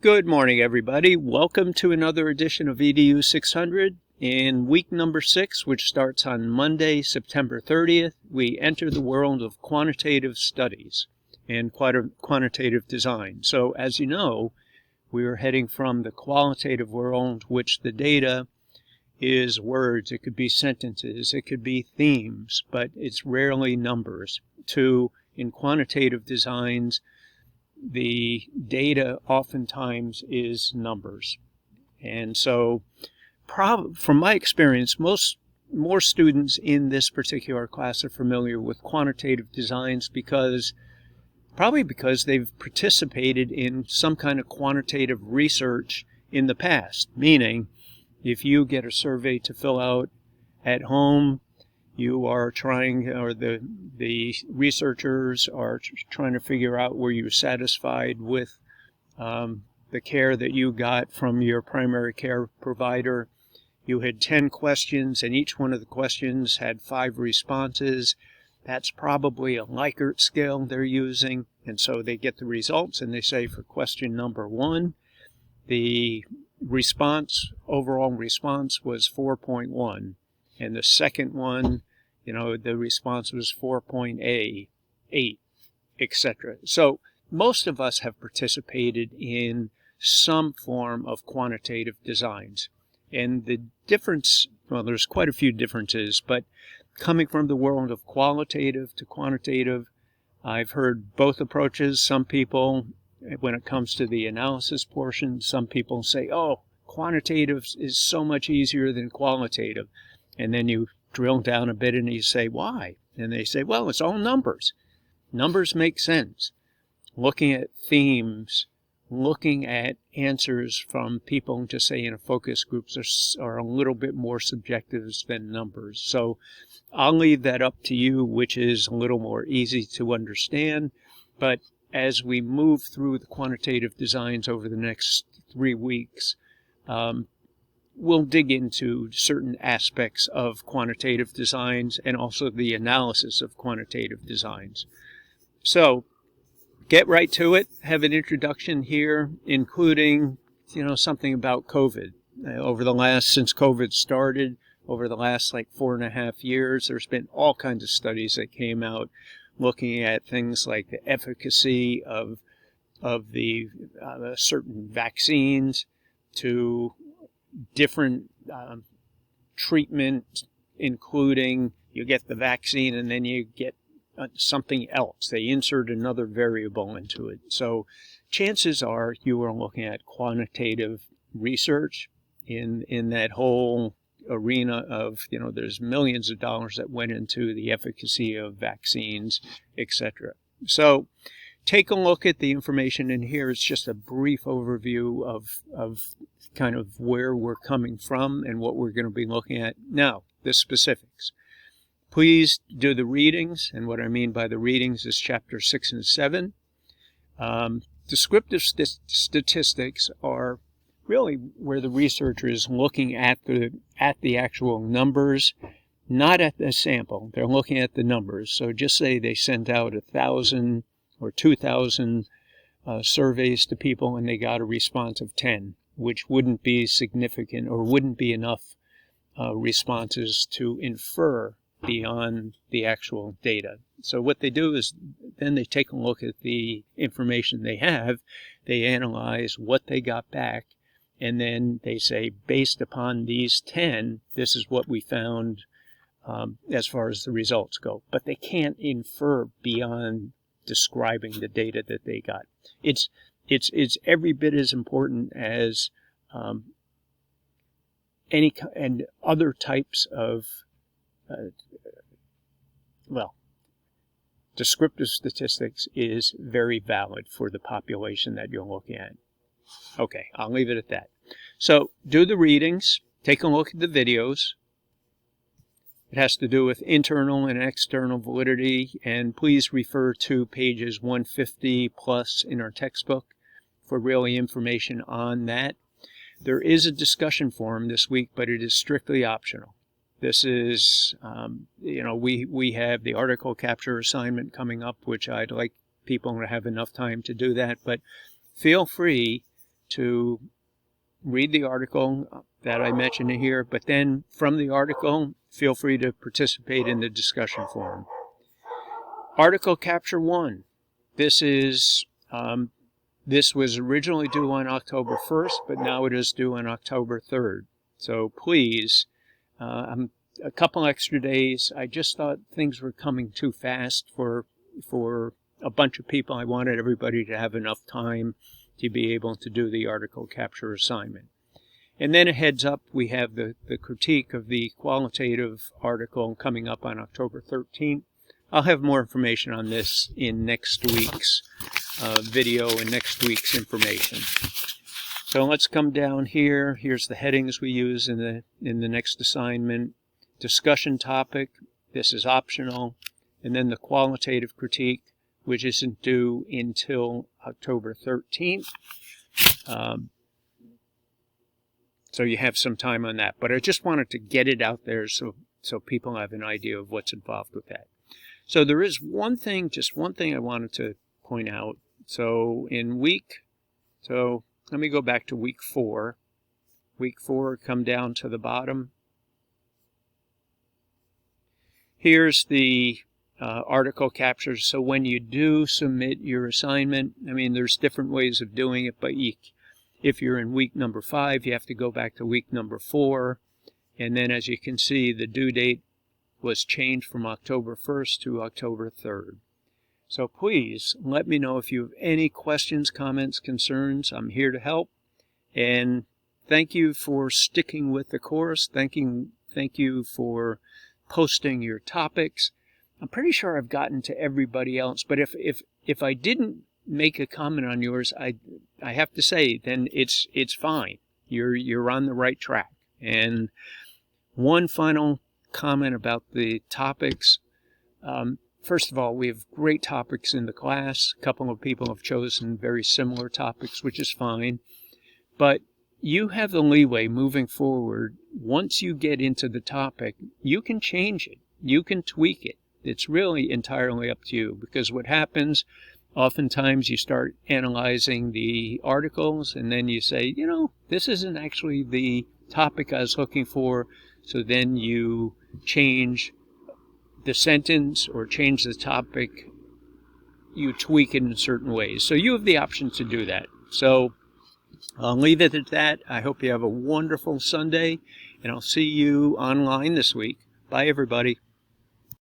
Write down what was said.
Good morning, everybody. Welcome to another edition of EDU 600. In week number 6, which starts on Monday, September 30th, we enter the world of quantitative studies and quantitative design. So, as you know, we are heading from the qualitative world, which the data is words, it could be sentences, it could be themes, but it's rarely numbers, to, in quantitative designs, the data oftentimes is numbers. And so, from my experience, more students in this particular class are familiar with quantitative designs probably because they've participated in some kind of quantitative research in the past. Meaning, if you get a survey to fill out at home, you are trying, or the researchers are trying to figure out were you satisfied with the care that you got from your primary care provider. You had 10 questions, and each one of the questions had 5 responses. That's probably a Likert scale they're using, and so they get the results, and they say for question number 1, the overall response was 4.1. And the second one, the response was 4.8, etc. So most of us have participated in some form of quantitative designs. And the difference, well, there's quite a few differences, but coming from the world of qualitative to quantitative, I've heard both approaches. Some people, when it comes to the analysis portion, some people say, oh, quantitative is so much easier than qualitative. And then you drill down a bit and you say, why? And they say, well, it's all numbers. Numbers make sense. Looking at themes, looking at answers from people, just say in a focus groups, are a little bit more subjective than numbers. So I'll leave that up to you, which is a little more easy to understand. But as we move through the quantitative designs over the next 3 weeks, we'll dig into certain aspects of quantitative designs and also the analysis of quantitative designs. So, get right to it. Have an introduction here, including, something about COVID. Since COVID started, over the last 4.5 years, there's been all kinds of studies that came out looking at things like the efficacy of the certain vaccines, to different treatment, including you get the vaccine and then you get something else. They insert another variable into it. So chances are you are looking at quantitative research in that whole arena of, there's millions of dollars that went into the efficacy of vaccines, etc. So take a look at the information in here. It's just a brief overview of kind of where we're coming from and what we're going to be looking at. Now, the specifics. Please do the readings, and what I mean by the readings is chapter 6 and 7. Descriptive statistics are really where the researcher is looking at the actual numbers, not at the sample. They're looking at the numbers. So just say they sent out 1,000 or 2,000 surveys to people and they got a response of 10, which wouldn't be significant or wouldn't be enough responses to infer beyond the actual data. So what they do is then they take a look at the information they have, they analyze what they got back, and then they say, based upon these 10, this is what we found as far as the results go. But they can't infer beyond describing the data that they got. It's every bit as important as any and other types of descriptive statistics is very valid for the population that you're looking at. Okay, I'll leave it at that. So do the readings, take a look at the videos. It has to do with internal and external validity, and please refer to pages 150 plus in our textbook for really information on that. There is a discussion forum this week, but it is strictly optional. This is, we have the article capture assignment coming up, which I'd like people to have enough time to do that, but feel free to read the article that I mentioned here, but then from the article, feel free to participate in the discussion forum. Article Capture 1. This was originally due on October 1st, but now it is due on October 3rd. So please, a couple extra days. I just thought things were coming too fast for a bunch of people. I wanted everybody to have enough time to be able to do the article capture assignment. And then a heads up, we have the critique of the qualitative article coming up on October 13th. I'll have more information on this in next week's video and next week's information. So let's come down here. Here's the headings we use in the next assignment. Discussion topic, this is optional. And then the qualitative critique, which isn't due until October 13th. So you have some time on that. But I just wanted to get it out there so people have an idea of what's involved with that. So there is just one thing I wanted to point out. So let me go back to week 4. Week 4, come down to the bottom. Here's the article captures. So when you do submit your assignment, I mean, there's different ways of doing it, but if you're in week number 5, you have to go back to week number 4. And then as you can see, the due date was changed from October 1st to October 3rd. So please let me know if you have any questions, comments, concerns. I'm here to help. And thank you for sticking with the course. Thank you for posting your topics. I'm pretty sure I've gotten to everybody else, but if I didn't make a comment on yours, I have to say then it's fine. You're on the right track. And one final comment about the topics. First of all, we have great topics in the class. A couple of people have chosen very similar topics, which is fine. But you have the leeway moving forward. Once you get into the topic, you can change it. You can tweak it. It's really entirely up to you, because what happens, oftentimes you start analyzing the articles and then you say, this isn't actually the topic I was looking for. So then you change the sentence or change the topic. You tweak it in certain ways. So you have the option to do that. So I'll leave it at that. I hope you have a wonderful Sunday, and I'll see you online this week. Bye, everybody.